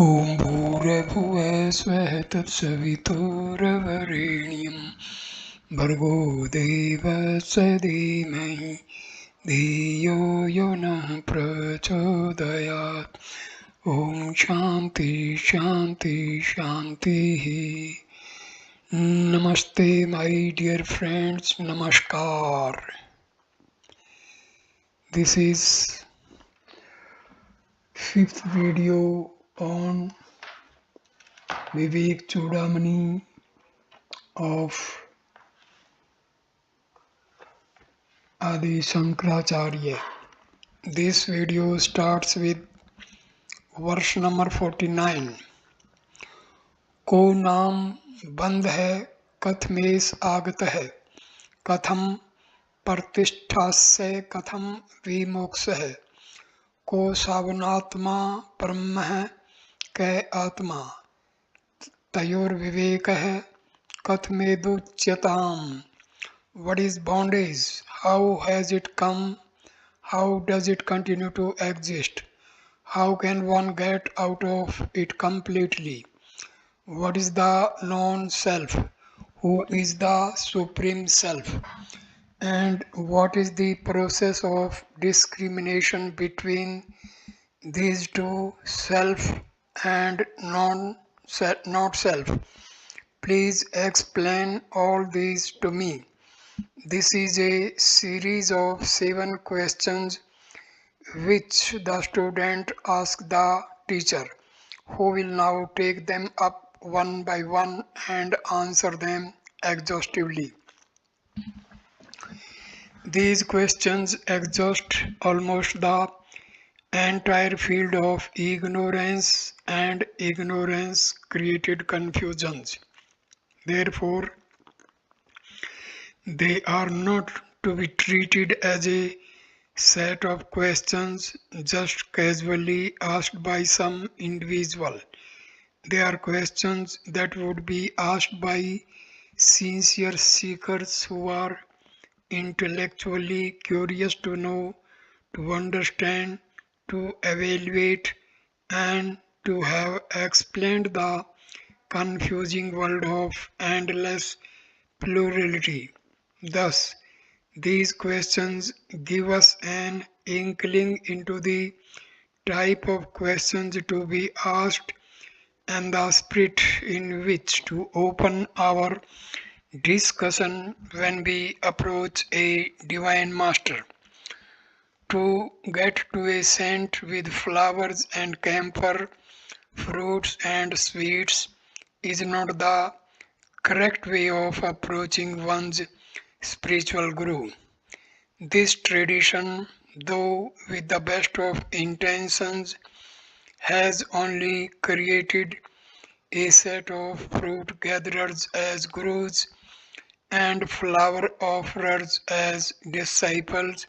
ॐ भूर्भुवः स्वः तत्सवितुर्वरेण्यं भर्गो देवस्य धीमहि धियो यो नः प्रचोदयात् ॐ शान्ति शान्ति शान्तिः Namaste my dear friends, Namaskar. This is fifth video on Viveka Chudamani of Adi Sankaracharya. This video starts with verse number 49. को नाम बंद है कथमेश आगत है कथम प्रतिष्ठास्य कथम विमोक्ष है को सावनात्मा ब्रह्म है कै आत्मा तयोर्विवेक है कथमेदुच्यताम what is bondage, how has it come, how does it continue to exist, how can one get out of it completely, what is the non-self, who is the supreme self, and what is the process of discrimination between these two, self and not self. Please explain all these to me. This is a series of 7 questions which the student asks the teacher, who will now take them up one by one and answer them exhaustively. These questions exhaust almost the entire field of ignorance and ignorance created confusions. Therefore, they are not to be treated as a set of questions just casually asked by some individual. They are questions that would be asked by sincere seekers who are intellectually curious to know, to understand, to evaluate, and to have explained the confusing world of endless plurality. Thus, these questions give us an inkling into the type of questions to be asked and the spirit in which to open our discussion when we approach a divine master. To get to a saint with flowers and camphor, fruits and sweets is not the correct way of approaching one's spiritual guru. This tradition, though with the best of intentions, has only created a set of fruit gatherers as gurus and flower offerers as disciples,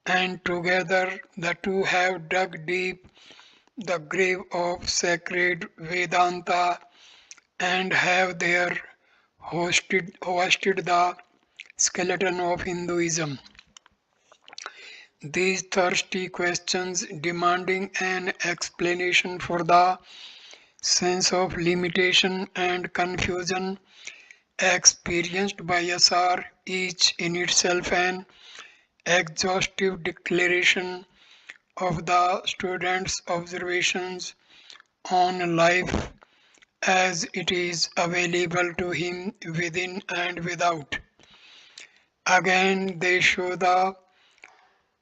and together the two have dug deep the grave of sacred Vedanta and have there hosted the skeleton of Hinduism. These thirsty questions demanding an explanation for the sense of limitation and confusion experienced by us are each in itself an exhaustive declaration of the student's observations on life as it is available to him within and without. Again, they show the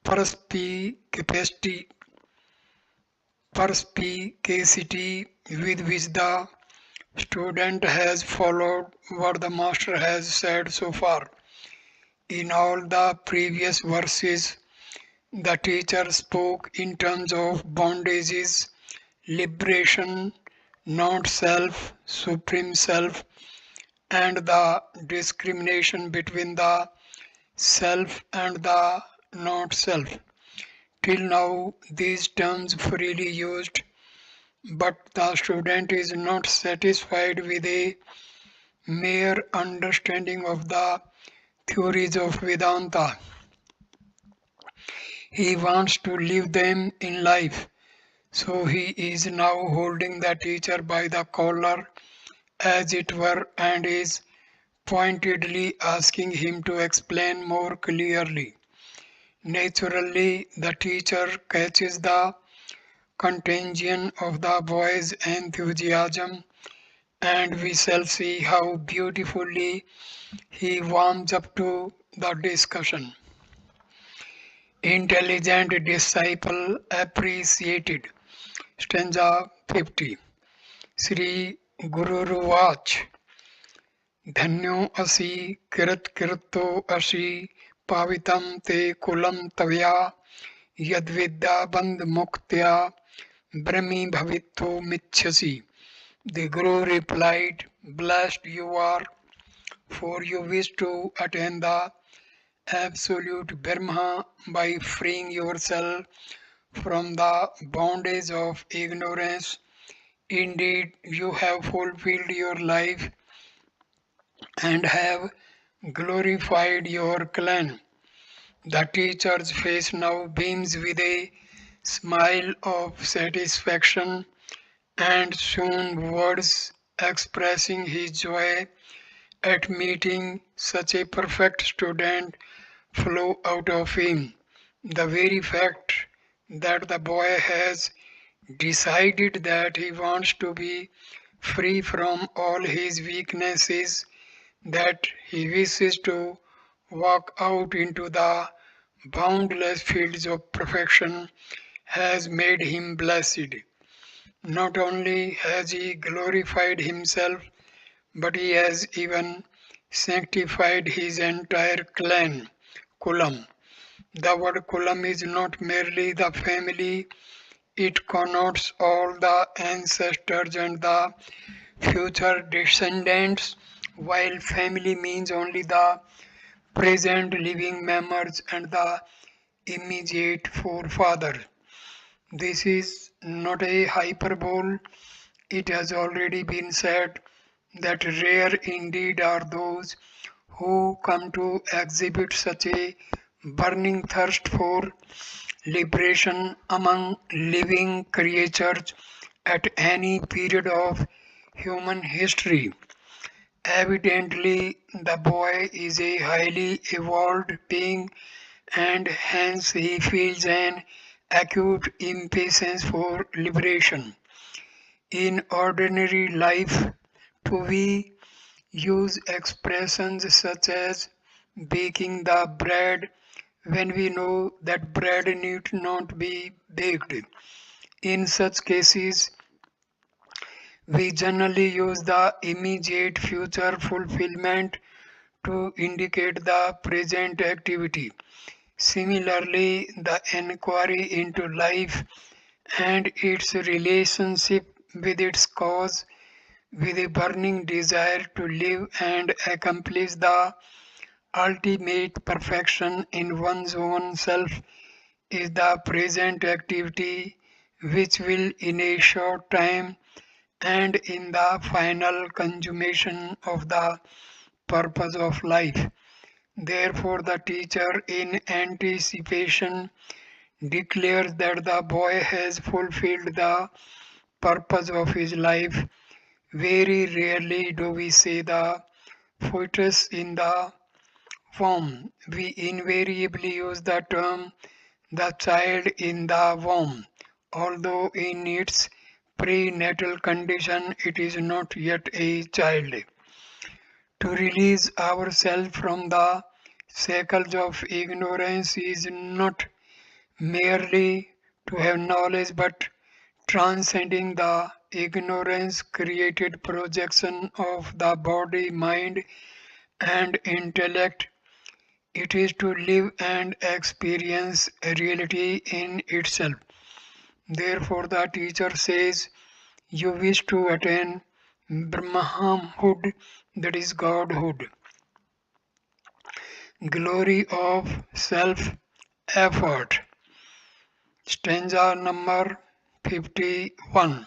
perspicacity with which the student has followed what the master has said so far. In all the previous verses, the teacher spoke in terms of bondages, liberation, not self, supreme self, and the discrimination between the self and the not self. Till now, these terms freely used, but the student is not satisfied with a mere understanding of the theories of Vedanta. He wants to live them in life. So he is now holding the teacher by the collar, as it were, and is pointedly asking him to explain more clearly. Naturally, the teacher catches the contagion of the boy's enthusiasm, and we shall see how beautifully he warms up to the discussion. Intelligent disciple appreciated. Stanza 50. Sri Gururuvach. धन्यो असि किरत्किरतो असि पावितं ते कुलं तवया यद्विद्या बन्धमुक्त्या ब्रह्मीभवितुमिच्छसि. The Guru replied, Blessed you are, for you wish to attain the absolute Brahma by freeing yourself from the bondage of ignorance. Indeed, you have fulfilled your life and have glorified your clan. The teacher's face now beams with a smile of satisfaction, and soon words expressing his joy at meeting such a perfect student flow out of him. The very fact that the boy has decided that he wants to be free from all his weaknesses, that he wishes to walk out into the boundless fields of perfection, has made him blessed. Not only has he glorified himself, but he has even sanctified his entire clan, Kulam. The word Kulam is not merely the family, it connotes all the ancestors and the future descendants, while family means only the present living members and the immediate forefathers. This is not a hyperbole. It has already been said that rare indeed are those who come to exhibit such a burning thirst for liberation among living creatures at any period of human history. Evidently, the boy is a highly evolved being, and hence he feels an acute impatience for liberation. In ordinary life, too, we use expressions such as baking the bread when we know that bread need not be baked. In such cases, we generally use the immediate future fulfillment to indicate the present activity. Similarly, the inquiry into life and its relationship with its cause, with a burning desire to live and accomplish the ultimate perfection in one's own self, is the present activity which will in a short time and in the final consummation of the purpose of life. Therefore, the teacher, in anticipation, declares that the boy has fulfilled the purpose of his life. Very rarely do we say the fetus in the womb. We invariably use the term the child in the womb, although in its prenatal condition it is not yet a child. To release ourselves from the shackles of ignorance is not merely to have knowledge, but transcending the ignorance created projection of the body, mind, and intellect. It is to live and experience reality in itself. Therefore, the teacher says, you wish to attain Brahmahood, that is Godhood. Glory of self effort. Stanza number 51.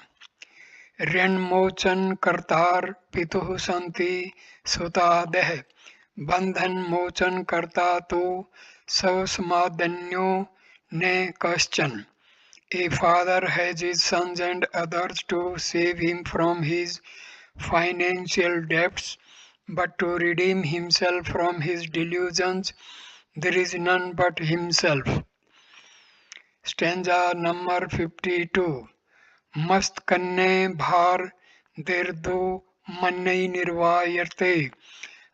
ऋण मोचन करतार पितुः संति सुता देह बंधन मोचन करता तो सौ समादन्यो ने कश्चन. A father has his sons and others to save him from his financial debts, but to redeem himself from his delusions, there is none but himself. Stanza number 52. Mast kanne bhar derdo mannai nirvayarte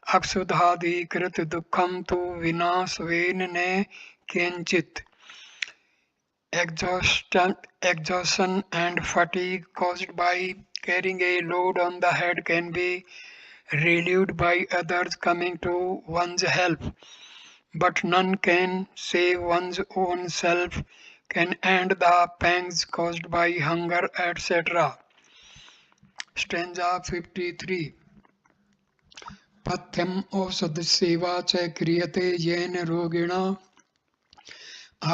Aksudhadikrit dukham tu vinasven ne kenchit. Exhaustion and fatigue caused by carrying a load on the head can be relieved by others coming to one's help, but none can save one's own self, can end the pangs caused by hunger, etc. Stanza 53. पथ्यम औषध सेवा च क्रियते येन रोगिणा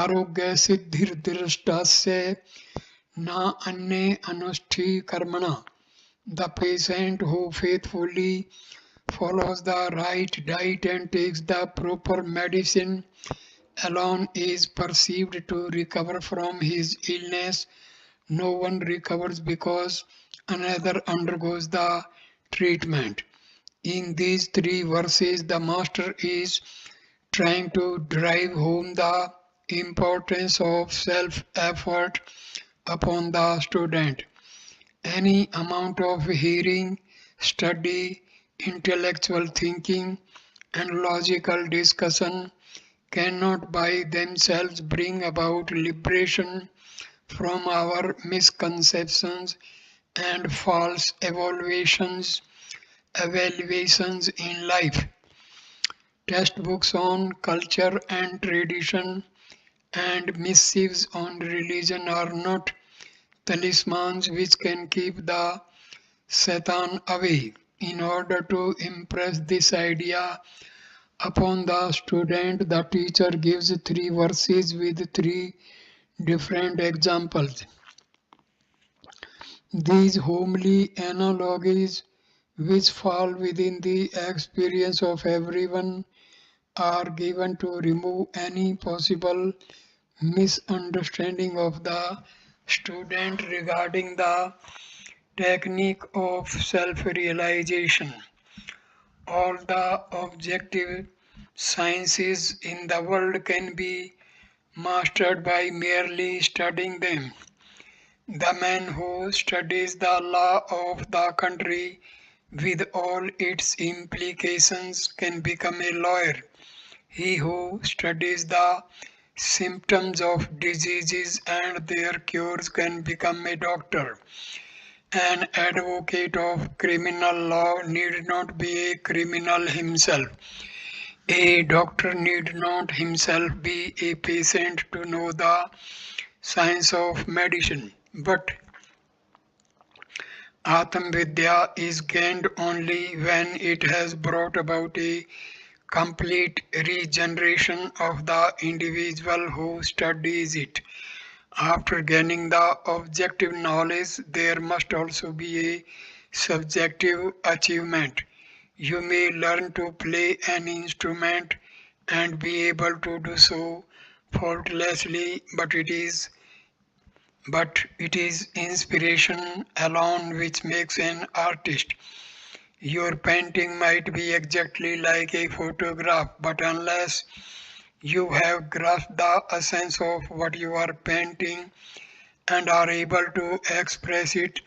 आरोग्य सिद्धिर्दृष्टस्य न अन्ये अनुष्ठी कर्मणा. The patient who faithfully follows the right diet and takes the proper medicine alone is perceived to recover from his illness. No one recovers because another undergoes the treatment. In these three verses, the Master is trying to drive home the importance of self-effort upon the student. Any amount of hearing, study, intellectual thinking, and logical discussion cannot by themselves bring about liberation from our misconceptions and false evaluations in life. Textbooks on culture and tradition and missives on religion are not talismans which can keep the Satan away. In order to impress this idea upon the student, the teacher gives three verses with three different examples. These homely analogies, which fall within the experience of everyone, are given to remove any possible misunderstanding of the student regarding the technique of self-realization. All the objective sciences in the world can be mastered by merely studying them. The man who studies the law of the country with all its implications can become a lawyer. He who studies the symptoms of diseases and their cures can become a doctor. An advocate of criminal law need not be a criminal himself. A doctor need not himself be a patient to know the science of medicine. But Atam Vidya is gained only when it has brought about a complete regeneration of the individual who studies it. After gaining the objective knowledge, there must also be a subjective achievement. You may learn to play an instrument and be able to do so faultlessly, but it is inspiration alone which makes an artist. Your painting might be exactly like a photograph, but unless you have grasped the essence of what you are painting and are able to express it,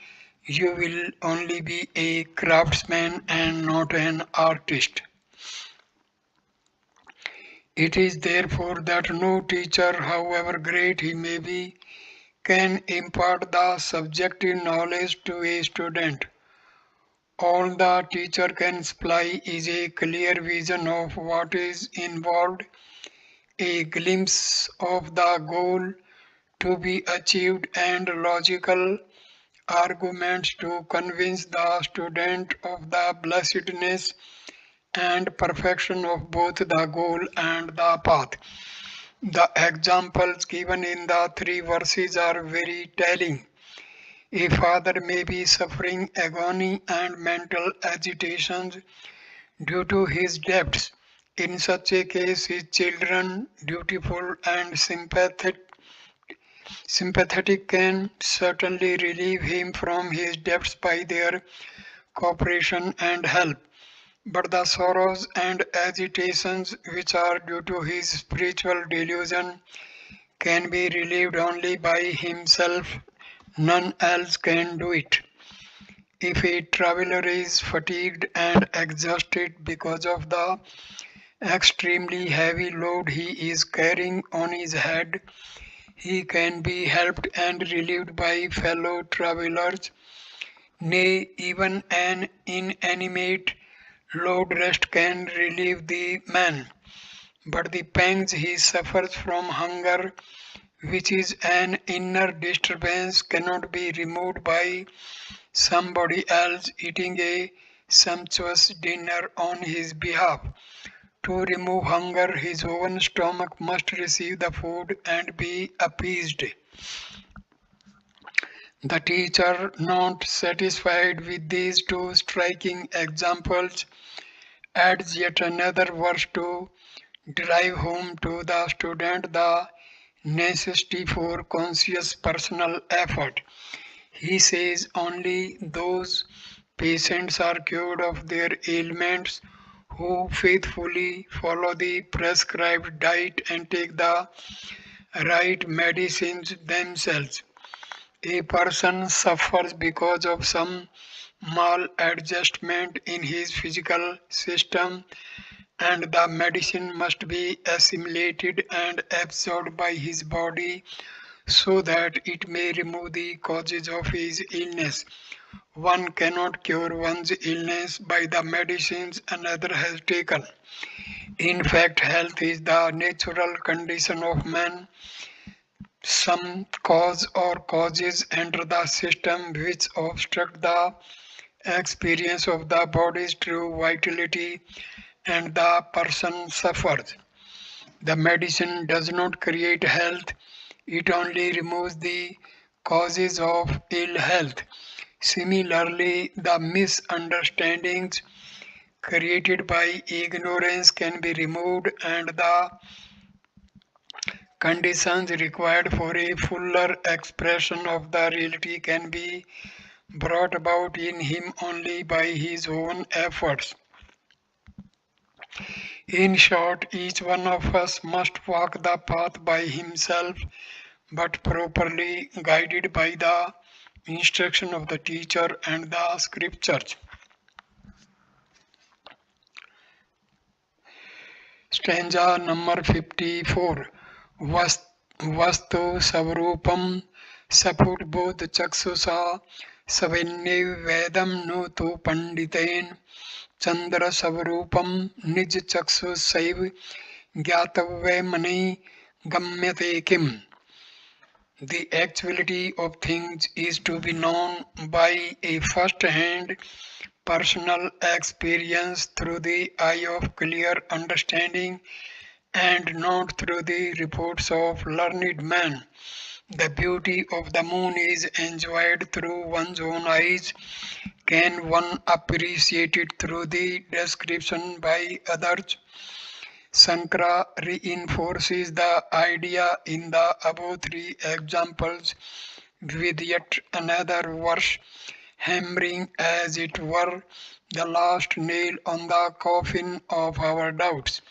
you will only be a craftsman and not an artist. It is therefore that no teacher, however great he may be, can impart the subjective knowledge to a student. All the teacher can supply is a clear vision of what is involved, a glimpse of the goal to be achieved, and logical arguments to convince the student of the blessedness and perfection of both the goal and the path. The examples given in the three verses are very telling. A father may be suffering agony and mental agitations due to his debts. In such a case, his children, dutiful and sympathetic, Sympathetic can certainly relieve him from his debts by their cooperation and help, but the sorrows and agitations which are due to his spiritual delusion can be relieved only by himself. None else can do it. If a traveler is fatigued and exhausted because of the extremely heavy load he is carrying on his head, he can be helped and relieved by fellow travelers. Nay, even an inanimate load rest can relieve the man. But the pangs he suffers from hunger, which is an inner disturbance, cannot be removed by somebody else eating a sumptuous dinner on his behalf. To remove hunger, his own stomach must receive the food and be appeased. The teacher, not satisfied with these two striking examples, adds yet another verse to drive home to the student the necessity for conscious personal effort. He says only those patients are cured of their ailments who faithfully follow the prescribed diet and take the right medicines themselves. A person suffers because of some maladjustment in his physical system, and the medicine must be assimilated and absorbed by his body so that it may remove the causes of his illness. One cannot cure one's illness by the medicines another has taken. In fact, health is the natural condition of man. Some cause or causes enter the system which obstruct the experience of the body's true vitality, and the person suffers. The medicine does not create health, it only removes the causes of ill health. Similarly, the misunderstandings created by ignorance can be removed, and the conditions required for a fuller expression of the reality can be brought about in him only by his own efforts. In short, each one of us must walk the path by himself, but properly guided by the instruction of the teacher and the scriptures. Stanza number 54. Vastu Savrupam Saputbodh Chaksusa Savinne Vedam Nu Tu Panditen Chandra Savrupam Nij Chaksu Saiv Gyatavve Mani Gamyate Kim. The actuality of things is to be known by a first-hand personal experience through the eye of clear understanding and not through the reports of learned men. The beauty of the moon is enjoyed through one's own eyes. Can one appreciate it through the description by others? Sankara reinforces the idea in the above three examples with yet another verse, hammering as it were the last nail on the coffin of our doubts.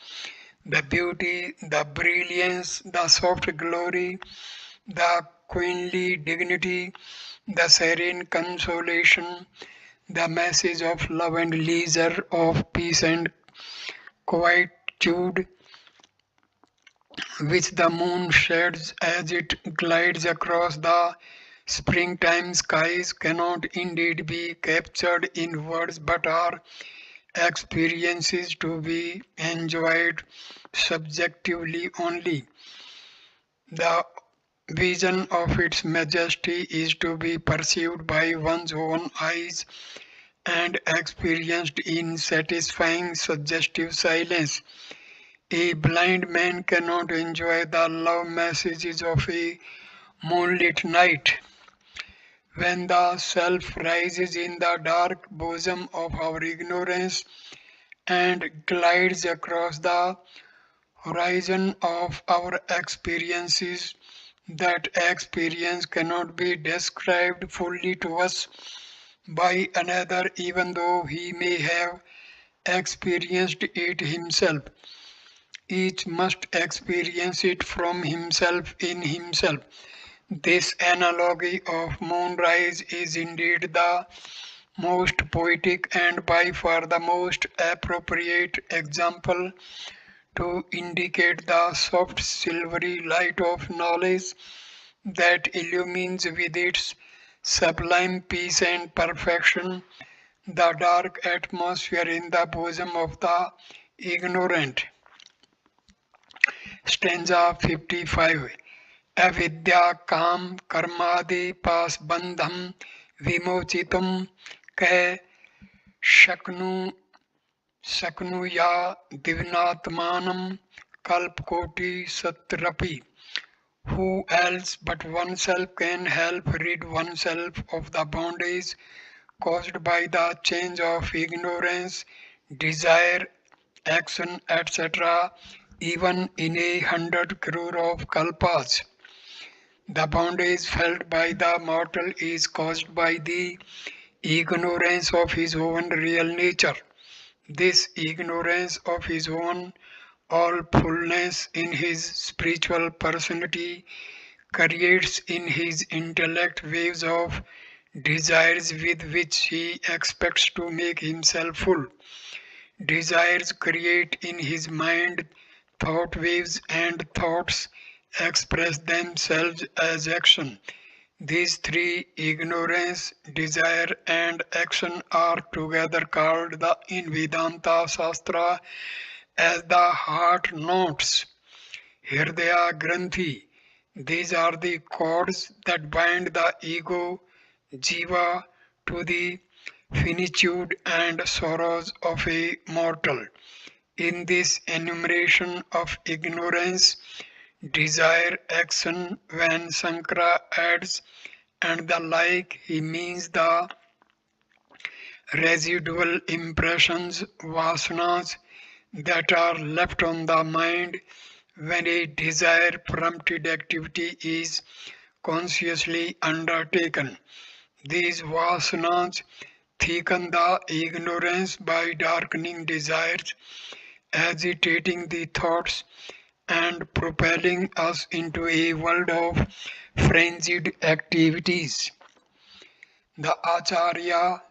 The beauty, the brilliance, the soft glory, the queenly dignity, the serene consolation, the message of love and leisure, of peace and quietude, which the moon sheds as it glides across the springtime skies, cannot indeed be captured in words but are experiences to be enjoyed subjectively only. The vision of its majesty is to be perceived by one's own eyes and experienced in satisfying suggestive silence. A blind man cannot enjoy the love messages of a moonlit night. When the self rises in the dark bosom of our ignorance and glides across the horizon of our experiences, That experience cannot be described fully to us by another, even though he may have experienced it himself. Each must experience it from himself in himself. This analogy of moonrise is indeed the most poetic and by far the most appropriate example to indicate the soft silvery light of knowledge that illumines with its sublime peace and perfection the dark atmosphere in the bosom of the ignorant. Stanza 55. Avidya kam karmadi pasbandham vimochitum ke shaknu Saknuya Divnatmanam Kalpkoti Satrapi. Who else but oneself can help rid oneself of the bondage caused by the change of ignorance, desire, action, etc., even in 100 crore of kalpas? The bondage felt by the mortal is caused by the ignorance of his own real nature. This ignorance of his own all fullness in his spiritual personality creates in his intellect waves of desires with which he expects to make himself full. Desires create in his mind thought waves, and thoughts express themselves as action. These three, ignorance, desire, and action, are together called in Vedanta Shastra as the heart knots. Hirdaya Granthi. These are the cords that bind the ego, jiva, to the finitude and sorrows of a mortal. In this enumeration of ignorance, desire, action, when Sankara adds and the like, he means the residual impressions, vasanas, that are left on the mind when a desire prompted activity is consciously undertaken. These vasanas thicken the ignorance by darkening desires, agitating the thoughts, and propelling us into a world of frenzied activities. The Acharya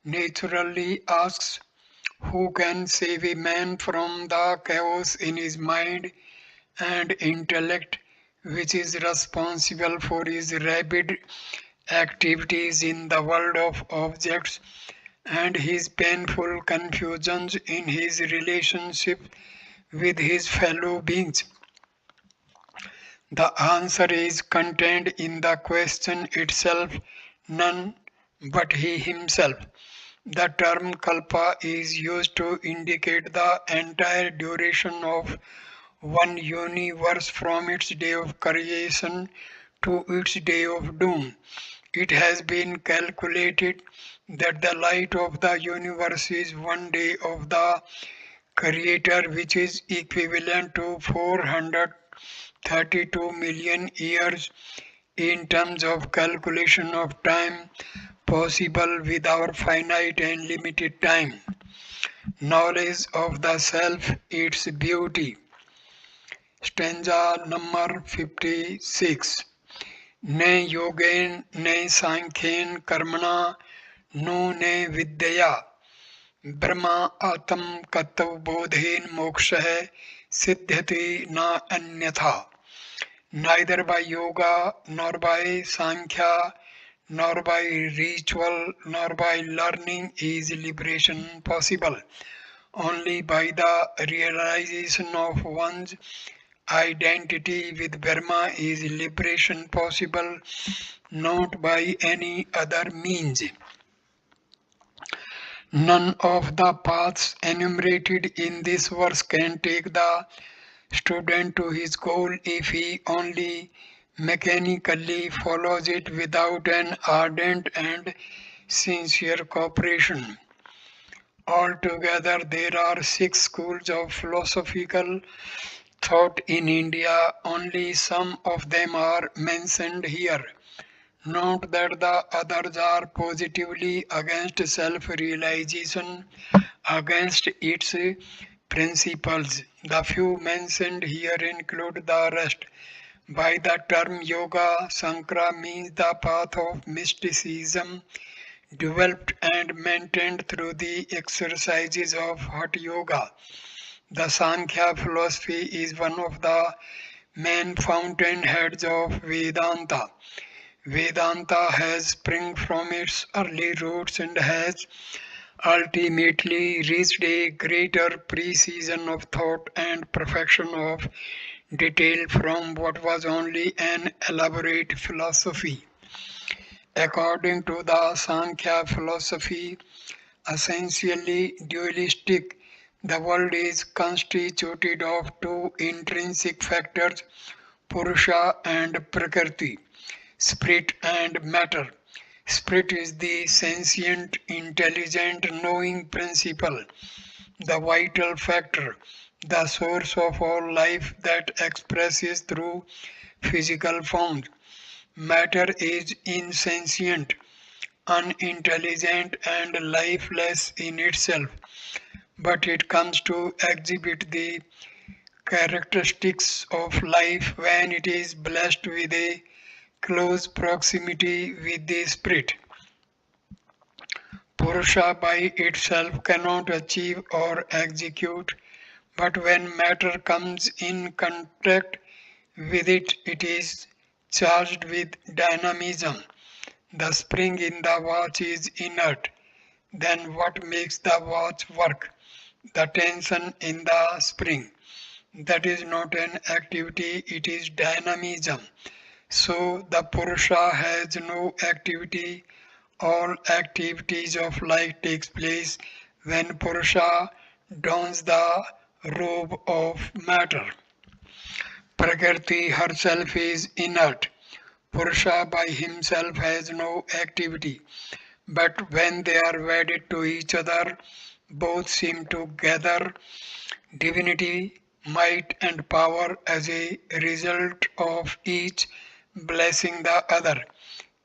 naturally asks, who can save a man from the chaos in his mind and intellect which is responsible for his rabid activities in the world of objects and his painful confusions in his relationship with his fellow beings? The answer is contained in the question itself, none but he himself. The term kalpa is used to indicate the entire duration of one universe from its day of creation to its day of doom. It has been calculated that the light of the universe is one day of the Creator, which is equivalent to 432 million years in terms of calculation of time possible with our finite and limited time. Knowledge of the self, its beauty. Stanza number 56. Ne yogen ne sankhen karmana no ne vidyaya Brahma atam katav bodhen moksha siddhati na anyatha. Neither by yoga, nor by sankhya, nor by ritual, nor by learning is liberation possible. Only by the realization of one's identity with Brahma is liberation possible, not by any other means. None of the paths enumerated in this verse can take the student to his goal if he only mechanically follows it without an ardent and sincere cooperation. Altogether, there are 6 schools of philosophical thought in India, only some of them are mentioned here. Note that the others are positively against self realization, against its principles. The few mentioned here include the rest. By the term yoga, Sankara means the path of mysticism developed and maintained through the exercises of Hatha Yoga. The Sankhya philosophy is one of the main fountainheads of Vedanta. Vedanta has sprung from its early roots and has ultimately reached a greater precision of thought and perfection of detail from what was only an elaborate philosophy. According to the Sankhya philosophy, essentially dualistic, the world is constituted of two intrinsic factors, Purusha and Prakriti, spirit and matter. Spirit is the sentient, intelligent, knowing principle, the vital factor, the source of all life that expresses through physical forms. Matter is insentient, unintelligent, and lifeless in itself, but it comes to exhibit the characteristics of life when it is blessed with a close proximity with the spirit. Purusha by itself cannot achieve or execute, but when matter comes in contact with it, it is charged with dynamism. The spring in the watch is inert. Then what makes the watch work? The tension in the spring. That is not an activity, it is dynamism. So the Purusha has no activity. All activities of life takes place when Purusha dons the robe of matter. Prakriti herself is inert. Purusha by himself has no activity. But when they are wedded to each other, both seem to gather divinity, might, and power as a result of each blessing the other.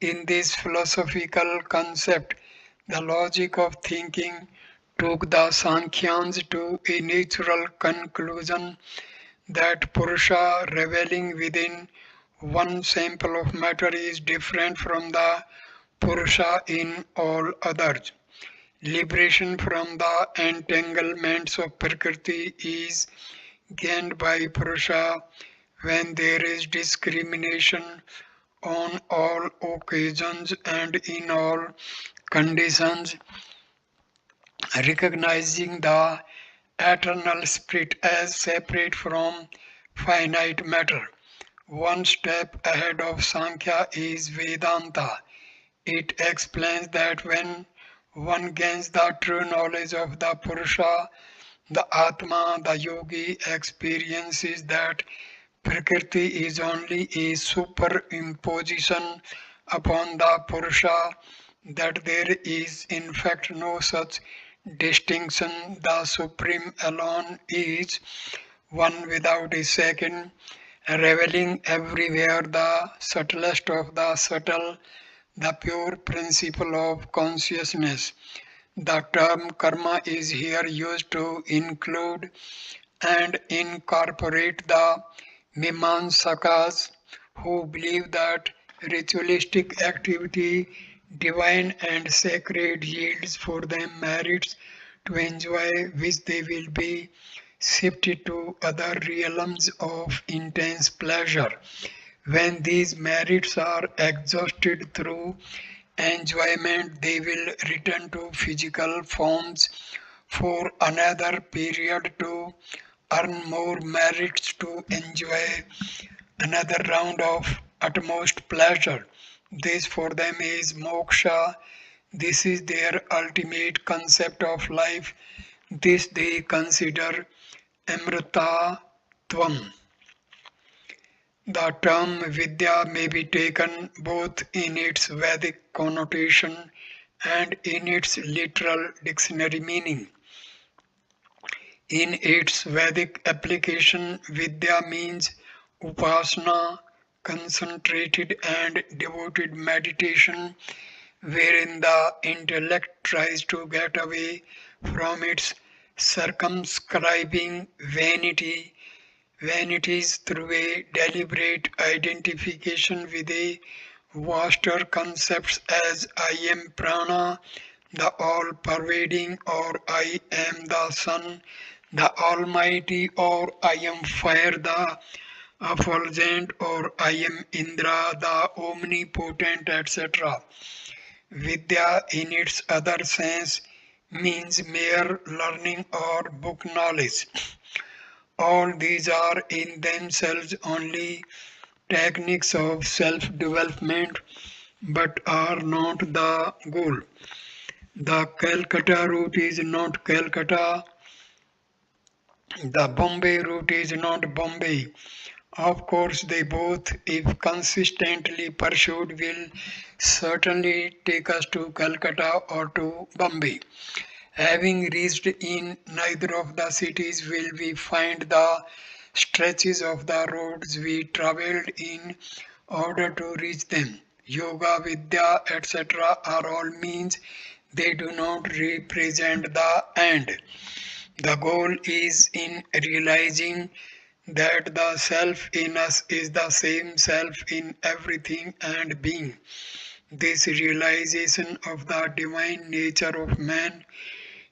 In this philosophical concept, the logic of thinking took the Sankhyans to a natural conclusion that Purusha reveling within one sample of matter is different from the Purusha in all others. Liberation from the entanglements of Prakriti is gained by Purusha when there is discrimination on all occasions and in all conditions, recognizing the eternal spirit as separate from finite matter. One step ahead of Sankhya is Vedanta. It explains that when one gains the true knowledge of the Purusha, the Atma, the yogi experiences that Prakriti is only a superimposition upon the Purusha, that there is in fact no such distinction. The Supreme alone is one without a second, revealing everywhere the subtlest of the subtle, the pure principle of consciousness. The term karma is here used to include and incorporate the Mimamsakas who believe that ritualistic activity, divine and sacred, yields for them merits to enjoy which they will be shifted to other realms of intense pleasure. When these merits are exhausted through enjoyment, they will return to physical forms for another period to earn more merits to enjoy another round of utmost pleasure. This for them is moksha. This is their ultimate concept of life. This they consider amrita tvam. The term Vidya may be taken both in its Vedic connotation and in its literal dictionary meaning. In its Vedic application, Vidya means upasana, concentrated and devoted meditation, wherein the intellect tries to get away from its circumscribing vanities through a deliberate identification with a vaster concepts as I am prana, the all-pervading, or I am the sun, the almighty, or I am fire, the effulgent, or I am Indra, the omnipotent, etc. Vidya, in its other sense, means mere learning or book knowledge. All these are in themselves only techniques of self-development but are not the goal. The Calcutta route is not Calcutta, the Bombay route is not Bombay. Of course, they both, if consistently pursued, will certainly take us to Calcutta or to Bombay. Having reached in neither of the cities will we find the stretches of the roads we travelled in order to reach them. Yoga, Vidya, etc. are all means, they do not represent the end. The goal is in realizing that the self in us is the same self in everything and being. This realization of the divine nature of man,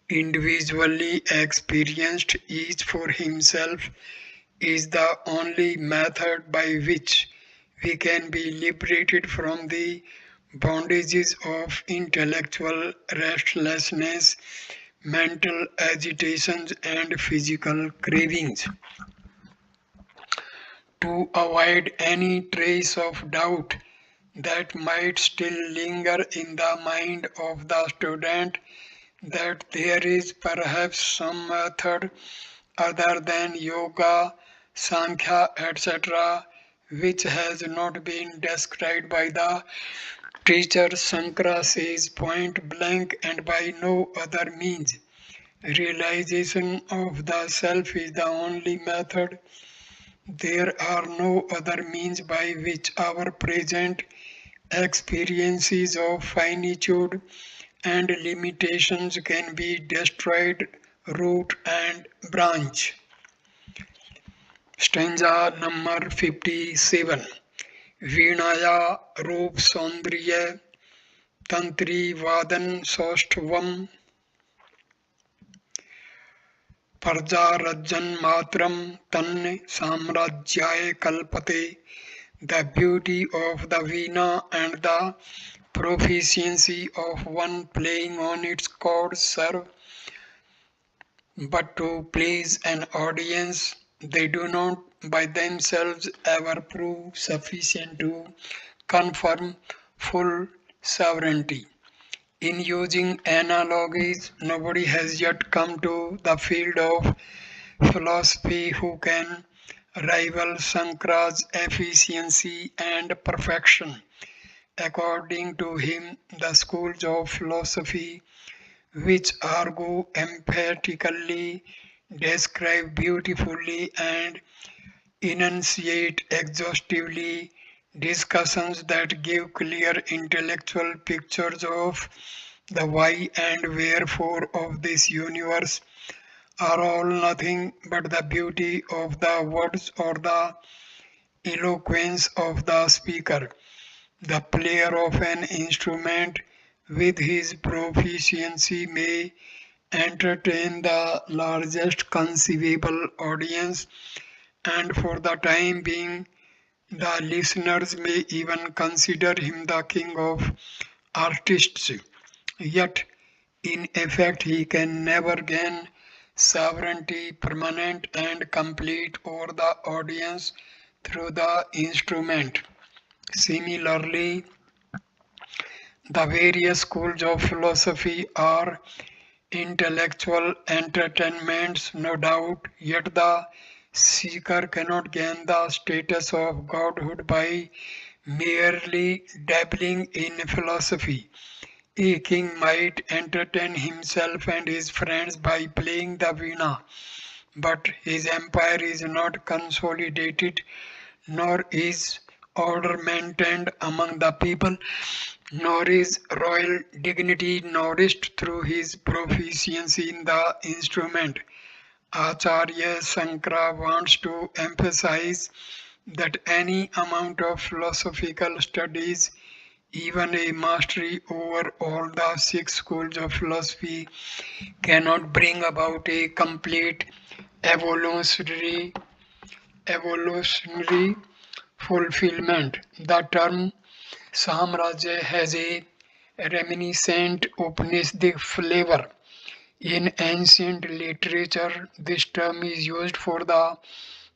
individually experienced each for himself, is the only method by which we can be liberated from the bondages of intellectual restlessness, mental agitations, and physical cravings. To avoid any trace of doubt that might still linger in the mind of the student, that there is perhaps some method other than yoga, Sankhya, etc., which has not been described by the teacher, Sankara says point blank and by no other means. Realization of the self is the only method. There are no other means by which our present experiences of finitude and limitations can be destroyed, root and branch. Stanza number 57. Vinaya Roop Saundriya Tantri Vadan Saustvam Parjarajan Matram Tan Samrajyaya Kalpate. The beauty of the Veena and the proficiency of one playing on its chords serve but to please an audience. They do not by themselves ever prove sufficient to confirm full sovereignty. In using analogies, nobody has yet come to the field of philosophy who can rival Sankara's efficiency and perfection. According to him, the schools of philosophy which argue emphatically, describe beautifully, and enunciate exhaustively discussions that give clear intellectual pictures of the why and wherefore of this universe are all nothing but the beauty of the words or the eloquence of the speaker. The player of an instrument with his proficiency may entertain the largest conceivable audience, and for the time being, the listeners may even consider him the king of artists. Yet, in effect, he can never gain sovereignty permanent and complete over the audience through the instrument. Similarly, the various schools of philosophy are intellectual entertainments, no doubt, yet the seeker cannot gain the status of godhood by merely dabbling in philosophy. A king might entertain himself and his friends by playing the veena, but his empire is not consolidated, nor is order maintained among the people, nor is royal dignity nourished through his proficiency in the instrument. Acharya Sankara wants to emphasize that any amount of philosophical studies, even a mastery over all the six schools of philosophy, cannot bring about a complete evolutionary evolutionary fulfillment. The term Samrajya has a reminiscent Upanishadic flavor. In ancient literature, this term is used for the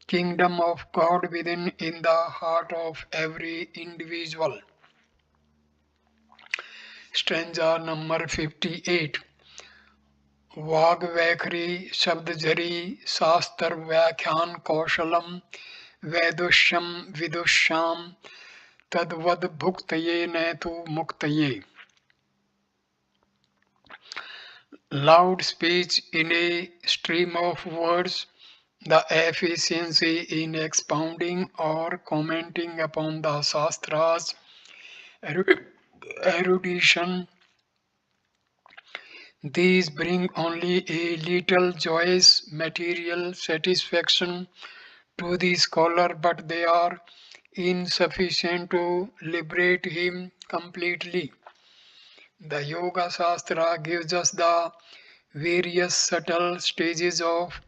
kingdom of God within in the heart of every individual. Stanza number 58. वाग वैखरी शब्द झरी शास्त्र व्याख्यान कौशलम वैदुष्यम विदुष्याम तद्वद भुक्तये न तो मुक्तये. Loud speech in a stream of words, the efficiency in expounding or commenting upon the Shastras, erudition, these bring only a little joyous material satisfaction to the scholar, but they are insufficient to liberate him completely. The Yoga Shastra gives us the various subtle stages of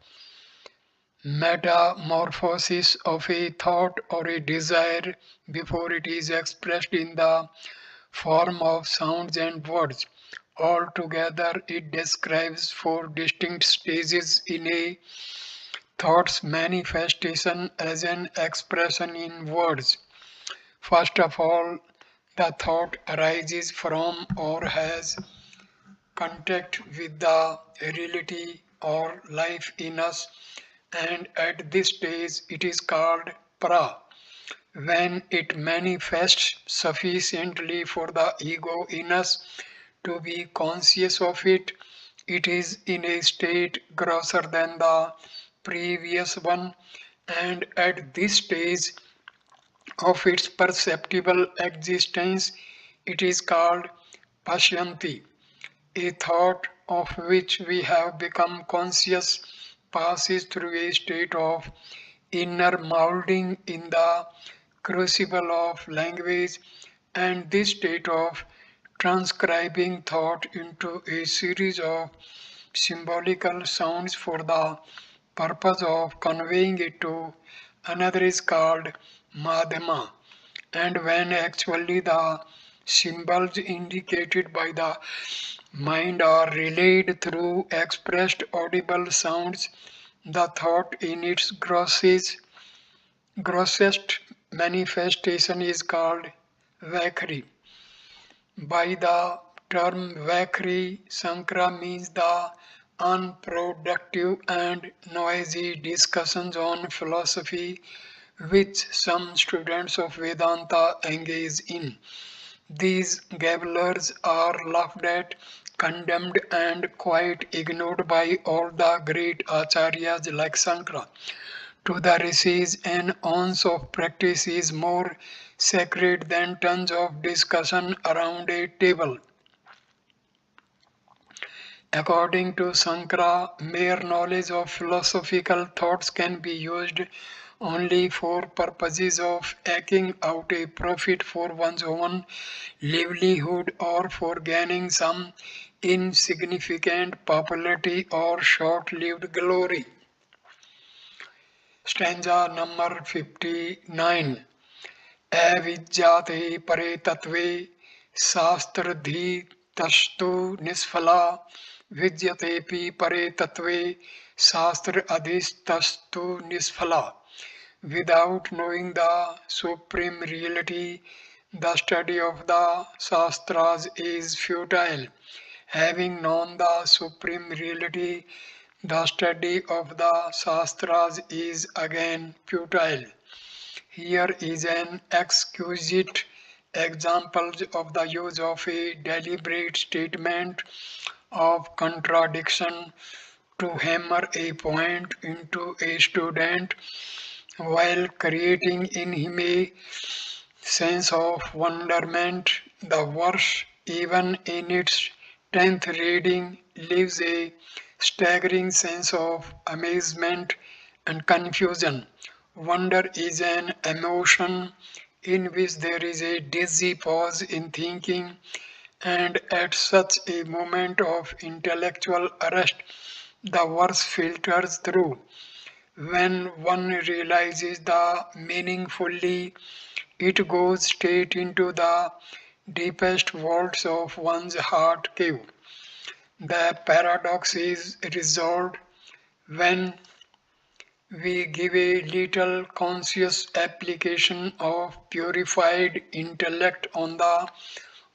metamorphosis of a thought or a desire before it is expressed in the form of sounds and words. Altogether, it describes four distinct stages in a thought's manifestation as an expression in words. First of all, the thought arises from or has contact with the reality or life in us, and at this stage it is called pra. When it manifests sufficiently for the ego in us to be conscious of it, it is in a state grosser than the previous one, and at this stage of its perceptible existence, it is called Pashyanti. A thought of which we have become conscious passes through a state of inner moulding in the crucible of language, and this state of transcribing thought into a series of symbolical sounds for the purpose of conveying it to another is called madhyama. And when actually the symbols indicated by the mind are relayed through expressed audible sounds, the thought in its grossest manifestation is called vakri. By the term vakri, Sankara means the unproductive and noisy discussions on philosophy which some students of Vedanta engage in. These gabblers are laughed at, condemned, and quite ignored by all the great acharyas like Sankara. To the rishis, an ounce of practice is more sacred than tons of discussion around a table. According to Sankara, mere knowledge of philosophical thoughts can be used only for purposes of eking out a profit for one's own livelihood or for gaining some insignificant popularity or short-lived glory. Stanza number 59. अविज्ञाते परे तत्वे शास्त्रधीतस्तु निष्फला विद्यतेऽपि परे तत्वे शास्त्र adhistasthu निष्फला. Without knowing the supreme reality, the study of the Shastras is futile. Having known the supreme reality, the study of the Shastras is again futile. Here is an exquisite example of the use of a deliberate statement of contradiction to hammer a point into a student while creating in him a sense of wonderment. The verse, even in its 10th reading, leaves a staggering sense of amazement and confusion. Wonder is an emotion in which there is a dizzy pause in thinking, and at such a moment of intellectual arrest, the verse filters through. When one realizes the meaning fully, it goes straight into the deepest vaults of one's heart cave. The paradox is resolved when we give a little conscious application of purified intellect on the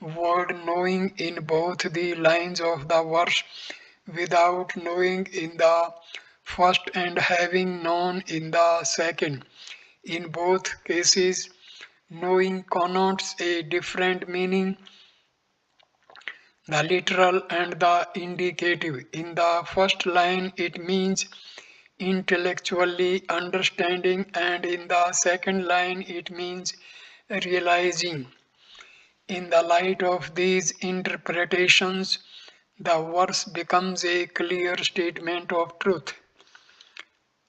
word, knowing in both the lines of the verse without knowing in the first and having known in the second. In both cases, knowing connotes a different meaning, the literal and the indicative. In the first line, it means intellectually understanding, and in the second line, it means realizing. In the light of these interpretations, the verse becomes a clear statement of truth.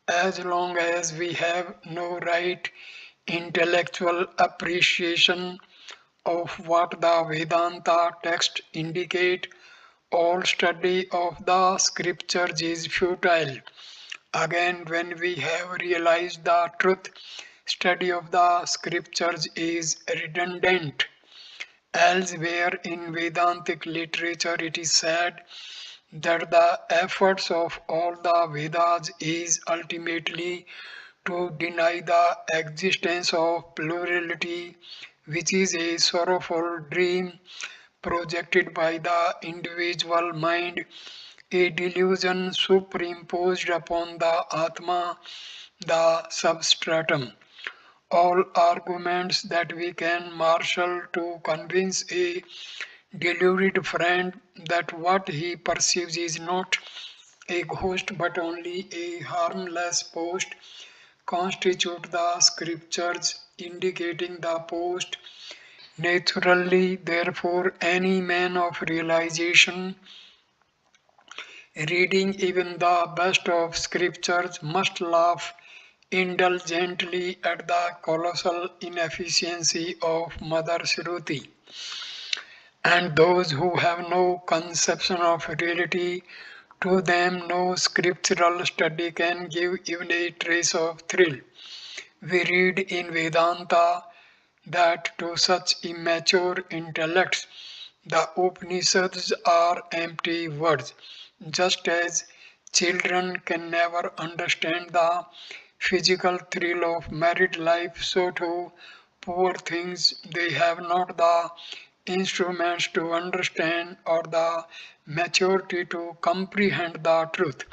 As long as we have no right intellectual appreciation of what the Vedanta text indicate, all study of the scriptures is futile. Again, when we have realized the truth, study of the scriptures is redundant. Elsewhere in Vedantic literature, it is said that the efforts of all the Vedas is ultimately to deny the existence of plurality, which is a sorrowful dream projected by the individual mind, a delusion superimposed upon the Atma, the substratum. All arguments that we can marshal to convince a deluded friend that what he perceives is not a ghost but only a harmless post constitute the scriptures indicating the post. Naturally, therefore, any man of realization reading even the best of scriptures must laugh indulgently at the colossal inefficiency of Mother Shruti. And those who have no conception of reality, to them no scriptural study can give even a trace of thrill. We read in Vedanta that to such immature intellects, the Upanishads are empty words, just as children can never understand the physical thrill of married life, so too, poor things, they have not the instruments to understand or the maturity to comprehend the truth.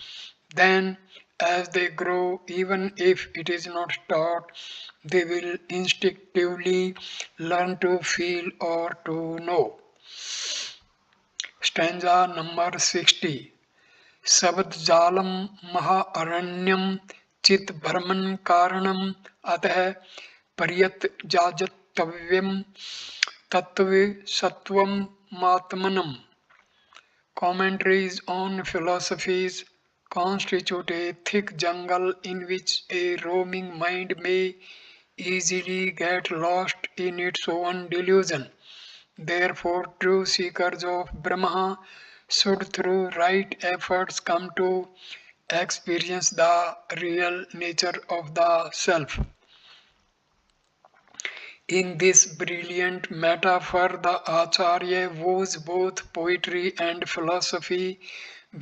Then, as they grow, even if it is not taught, they will instinctively learn to feel or to know. Stanza number 60. शब्दजालं महाअरण्यं चित्भ्रमन् कारणम् अतः पर्यतजाजतव्यं तत्त्वसत्त्वमात्मनम्. Commentaries on philosophies constitute a thick jungle in which a roaming mind may easily get lost in its own delusion. Therefore, true seekers of Brahma should, through right efforts, come to experience the real nature of the self. In this brilliant metaphor, the Acharya woos both poetry and philosophy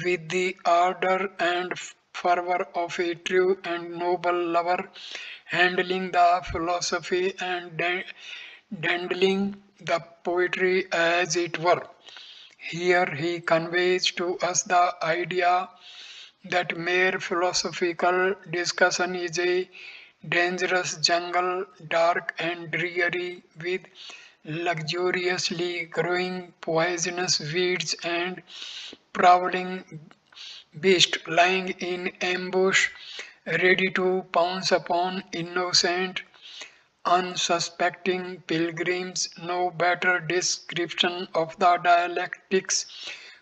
with the ardor and fervor of a true and noble lover, handling the philosophy and dandling the poetry as it were. Here he conveys to us the idea that mere philosophical discussion is a dangerous jungle, dark and dreary, with luxuriously growing poisonous weeds and prowling beast lying in ambush, ready to pounce upon innocent, unsuspecting pilgrims. No better description of the dialectics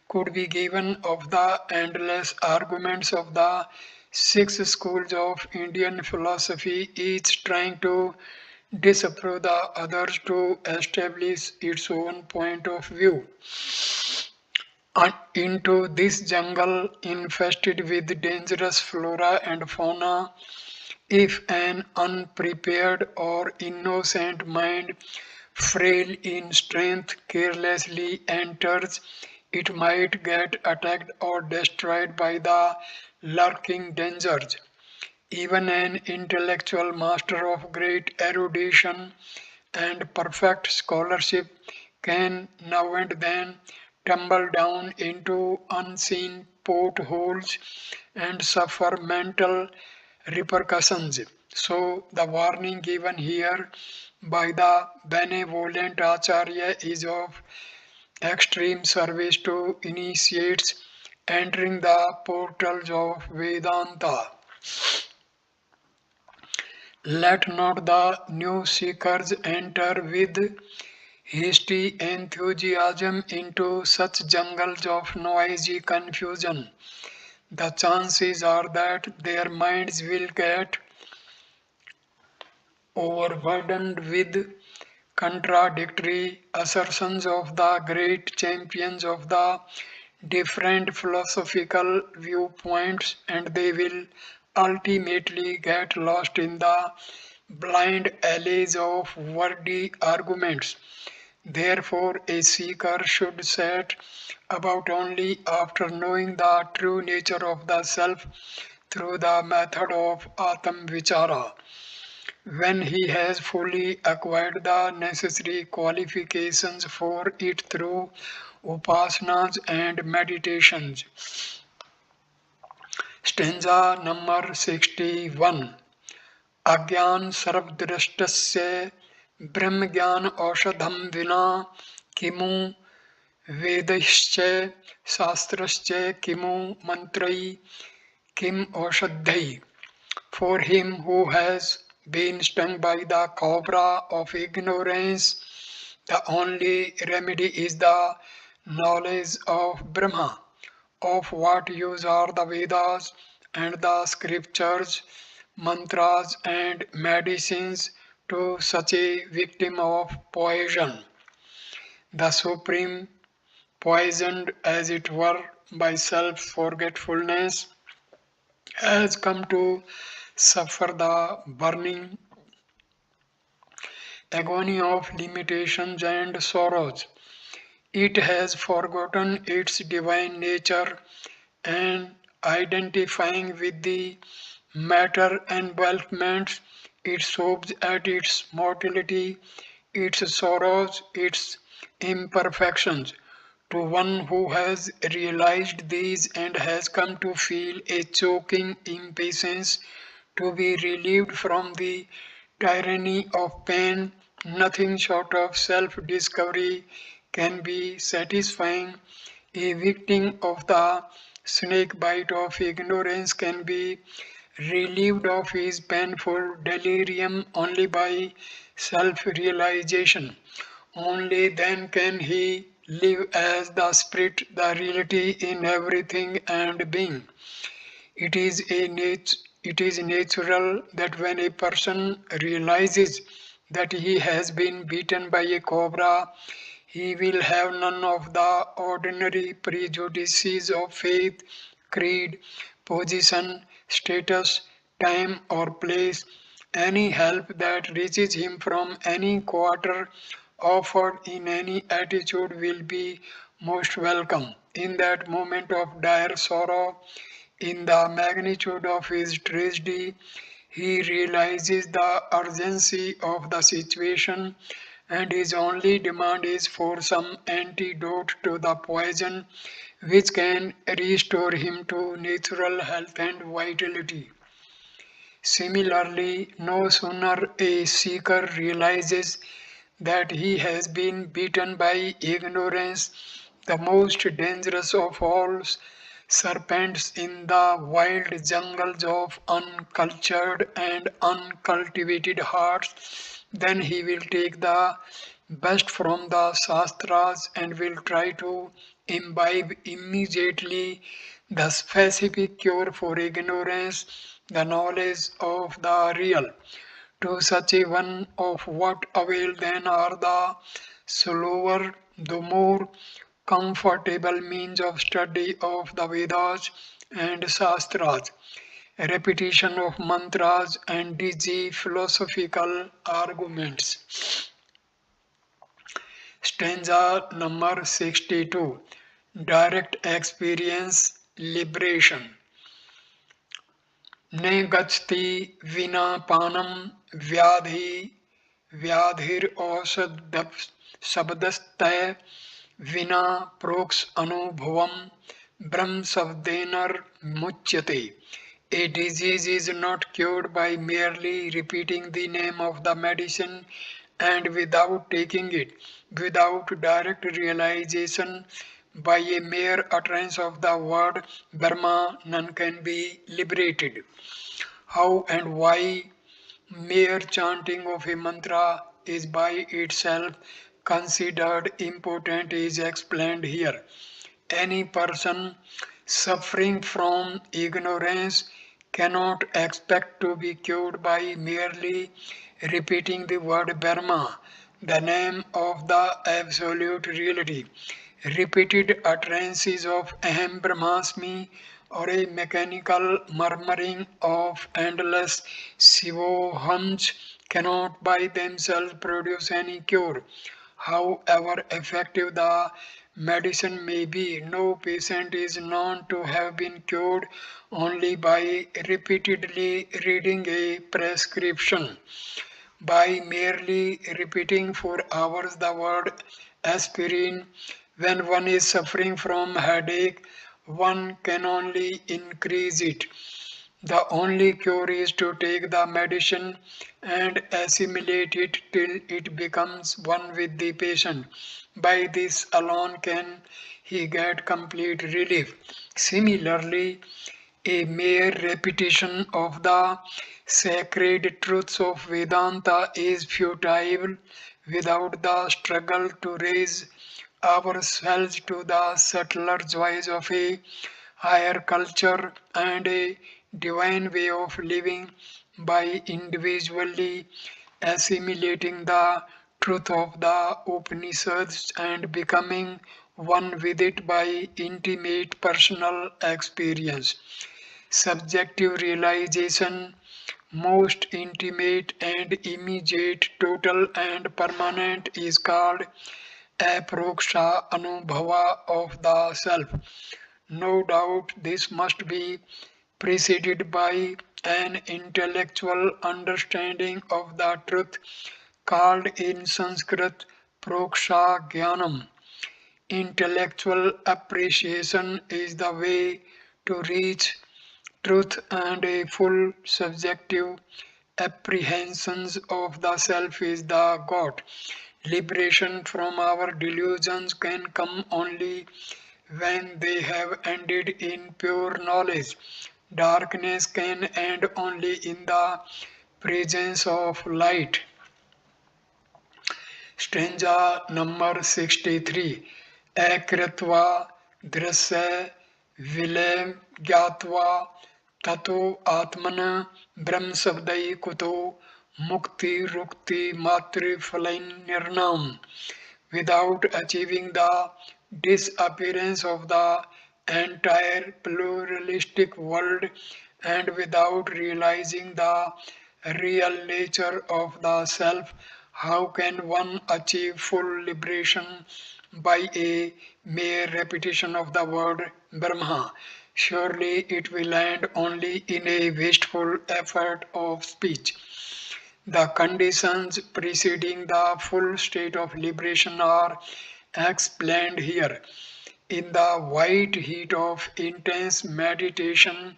could be given of the endless arguments of the six schools of Indian philosophy, each trying to disapprove the others to establish its own point of view. Into this jungle infested with dangerous flora and fauna, if an unprepared or innocent mind, frail in strength, carelessly enters, it might get attacked or destroyed by the lurking dangers. Even an intellectual master of great erudition and perfect scholarship can now and then tumble down into unseen potholes and suffer mental repercussions. So, the warning given here by the benevolent Acharya is of extreme service to initiates entering the portals of Vedanta. Let not the new seekers enter with hasty enthusiasm into such jungles of noisy confusion. The chances are that their minds will get overburdened with contradictory assertions of the great champions of the different philosophical viewpoints, and they will ultimately get lost in the blind alleys of wordy arguments. Therefore, a seeker should set about only after knowing the true nature of the self through the method of Atam Vichara. When he has fully acquired the necessary qualifications for it through upasanas and meditations. Stanza number 61. अज्ञान सर्वदृष्टस्य ब्रह्मज्ञान औषधं विना किमु वेदैश्च शास्त्रश्च किमु मंत्रै किम औषधै. For him who has been stung by the cobra of ignorance, the only remedy is the knowledge of Brahma. Of what use are the Vedas and the scriptures, mantras and medicines to such a victim of poison? The Supreme, poisoned as it were by self forgetfulness, has come to suffer the burning agony of limitations and sorrows. It has forgotten its divine nature and identifying with the matter envelopments, it sobs at its mortality, its sorrows, its imperfections. To one who has realized these and has come to feel a choking impatience to be relieved from the tyranny of pain, nothing short of self discovery can be satisfying. A victim of the snake bite of ignorance can be relieved of his painful delirium only by self realization. Only then can he live as the spirit, the reality in everything and being. It is natural that when a person realizes that he has been beaten by a cobra, he will have none of the ordinary prejudices of faith, creed, position, status, time, or place. Any help that reaches him from any quarter, offered in any attitude, will be most welcome. In that moment of dire sorrow, in the magnitude of his tragedy, he realizes the urgency of the situation, and his only demand is for some antidote to the poison which can restore him to natural health and vitality. Similarly, no sooner a seeker realizes that he has been beaten by ignorance, the most dangerous of all serpents in the wild jungles of uncultured and uncultivated hearts, then he will take the best from the Shastras and will try to imbibe immediately the specific cure for ignorance, the knowledge of the real. To such a one of what avail then are the slower, the more comfortable means of study of the Vedas and Shastras, repetition of mantras and dizzy philosophical arguments. Stanza number 62. Direct experience liberation. Ne gachti vina panam vyadhi व्याधिर औषध शब्दस्तय विना प्रोक्ष अनुभवम ब्रह्म शब्देनर मुच्यते. A disease is not cured by merely repeating the name of the medicine and without taking it, without direct realization. By a mere utterance of the word Brahma, none can be liberated. How and why mere chanting of a mantra is by itself considered important is explained here. Any person suffering from ignorance cannot expect to be cured by merely repeating the word Brahma, the name of the absolute reality. Repeated utterances of Aham Brahmasmi or a mechanical murmuring of endless Shivohams cannot by themselves produce any cure. However effective the medicine may be, no patient is known to have been cured only by repeatedly reading a prescription. By merely repeating for hours the word aspirin when one is suffering from headache, one can only increase it. The only cure is to take the medicine and assimilate it till it becomes one with the patient. By this alone can he get complete relief. Similarly, a mere repetition of the sacred truths of Vedanta is futile without the struggle to raise ourselves to the subtler joys of a higher culture and a divine way of living by individually assimilating the truth of the Upanishads and becoming one with it by intimate personal experience. Subjective realization, most intimate and immediate, total and permanent, is called aproksha anubhava of the self. No doubt this must be preceded by an intellectual understanding of the truth called in Sanskrit proksha jnanam. Intellectual appreciation is the way to reach truth and a full subjective apprehensions of the self is the God. Liberation from our delusions can come only when they have ended in pure knowledge. Darkness can end only in the presence of light. Stanza number 63. Ekritva drasya vilem gyatva tato atmana brahm sabdai kuto mukti rukti matri phalain nirnam. Without achieving the disappearance of the entire pluralistic world and without realizing the real nature of the self, how can one achieve full liberation by a mere repetition of the word Brahma? Surely it will end only in a wasteful effort of speech. The conditions preceding the full state of liberation are explained here. In the white heat of intense meditation,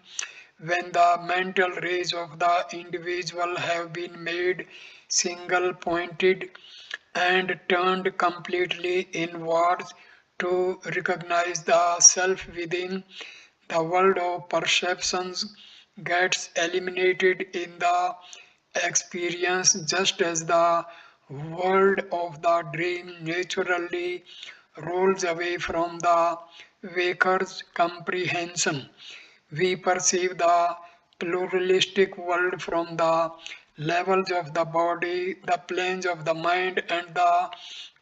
when the mental rays of the individual have been made single pointed and turned completely inwards to recognize the self within, The world of perceptions gets eliminated in the experience just as the world of the dream naturally rolls away from the waker's comprehension. We perceive the pluralistic world from the levels of the body, the planes of the mind, and the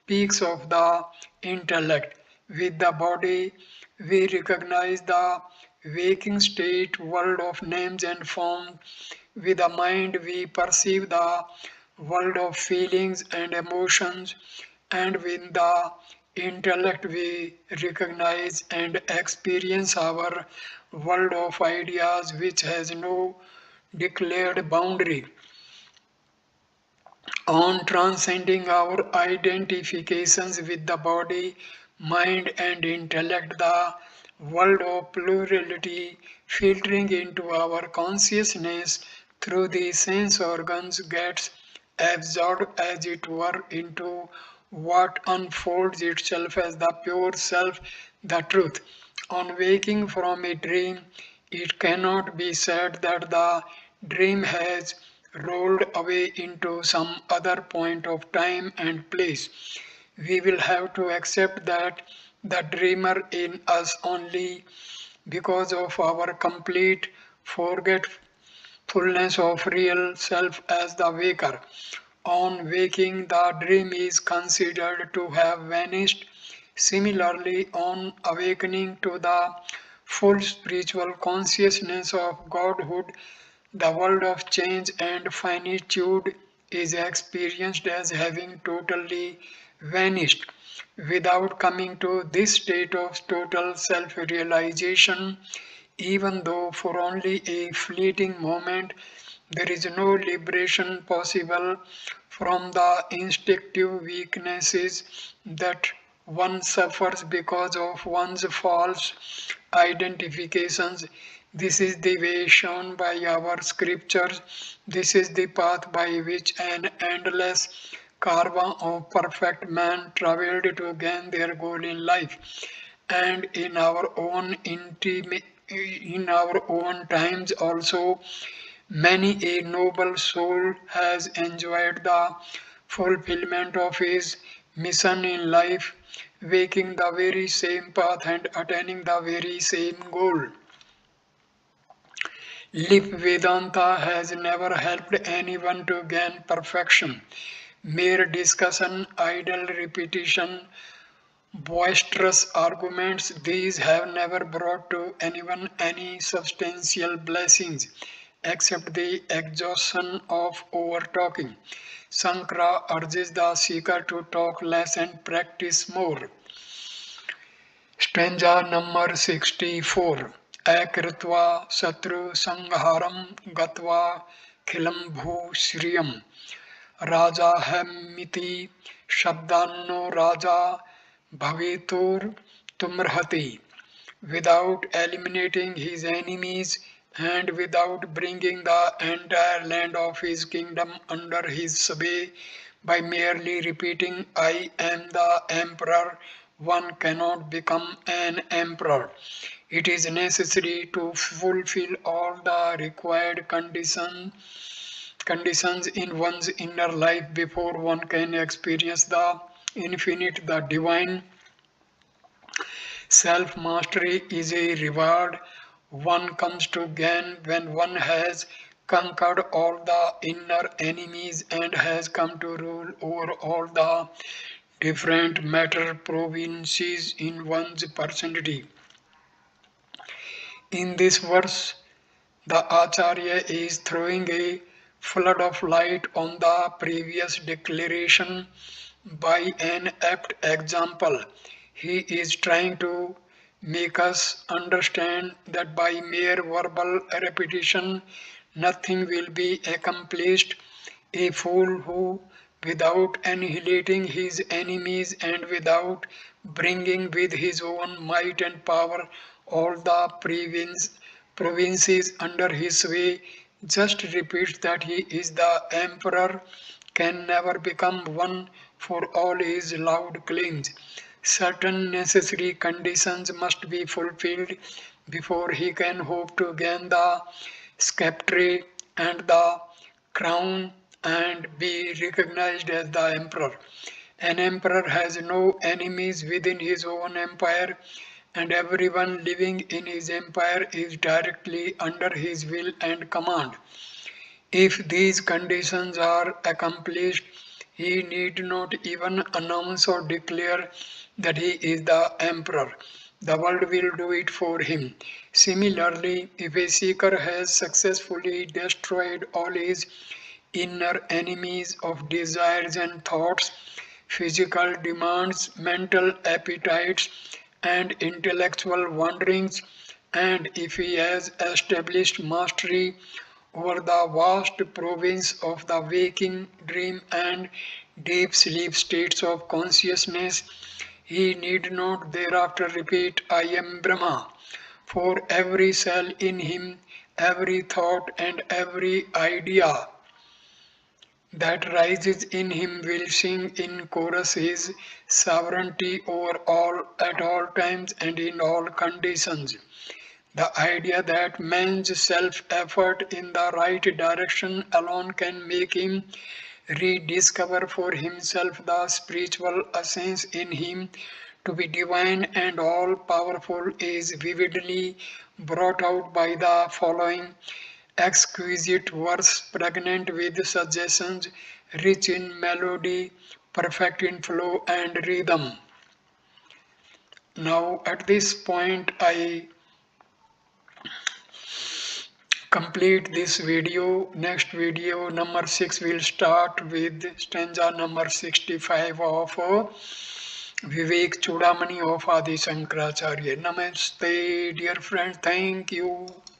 peaks of the intellect. With the body, we recognize the waking state world of names and forms. With the mind, we perceive the world of feelings and emotions, and with the intellect, we recognize and experience our world of ideas which has no declared boundary. On transcending our identifications with the body, mind, and intellect, the world of plurality filtering into our consciousness through the sense organs gets absorbed as it were into what unfolds itself as the pure self, the truth. On waking from a dream, it cannot be said that the dream has rolled away into some other point of time and place. We will have to accept that the dreamer in us only because of our complete forgetfulness of real self as the waker. On waking, the dream is considered to have vanished. Similarly, on awakening to the full spiritual consciousness of Godhood, the world of change and finitude is experienced as having totally vanished. Without coming to this state of total self realization, even though for only a fleeting moment, there is no liberation possible from the instinctive weaknesses that one suffers because of one's false identifications. This is the way shown by our scriptures. This is the path by which an endless caravan of perfect men traveled to gain their goal in life. And in our own times also, many a noble soul has enjoyed the fulfillment of his mission in life, waking the very same path and attaining the very same goal. Lip Vedanta has never helped anyone to gain perfection. Mere discussion, idle repetition, boisterous arguments, these have never brought to anyone any substantial blessings except the exhaustion of over talking. Sankara urges the seeker to talk less and practice more. Stanza number 64. Akritva Satru Sangharam Gatva Khilam Bhu Shriyam Raja Hamiti Shabdanno Raja Bhavetur Tumrhati. Without eliminating his enemies and without bringing the entire land of his kingdom under his sway, by merely repeating, I am the emperor, one cannot become an emperor. It is necessary to fulfill all the required conditions in one's inner life before one can experience the infinite, the divine. Self mastery is a reward one comes to gain when one has conquered all the inner enemies and has come to rule over all the different matter provinces in one's personality. In this verse, the Acharya is throwing a flood of light on the previous declaration by an apt example. He is trying to make us understand that by mere verbal repetition, nothing will be accomplished. A fool who, without annihilating his enemies and without bringing with his own might and power all the provinces under his sway, just repeats that he is the emperor, can never become one for all his loud claims. Certain necessary conditions must be fulfilled before he can hope to gain the sceptre and the crown and be recognized as the emperor. An emperor has no enemies within his own empire, and everyone living in his empire is directly under his will and command. If these conditions are accomplished, he need not even announce or declare that he is the emperor. The world will do it for him. Similarly, if a seeker has successfully destroyed all his inner enemies of desires and thoughts, physical demands, mental appetites, and intellectual wanderings, and if he has established mastery over the vast province of the waking, dream, and deep sleep states of consciousness, he need not thereafter repeat, I am Brahma, for every cell in him, every thought, and every idea that rises in him will sing in chorus his sovereignty over all at all times and in all conditions. The idea that man's self effort in the right direction alone can make him rediscover for himself the spiritual essence in him to be divine and all powerful is vividly brought out by the following exquisite verse pregnant with suggestions, rich in melody, perfect in flow and rhythm. Now, at this point, I complete this video. Next video number 6 will start with stanza number 65 of Vivek Chudamani of Adi Sankaracharya. Namaste, dear friends. Thank you.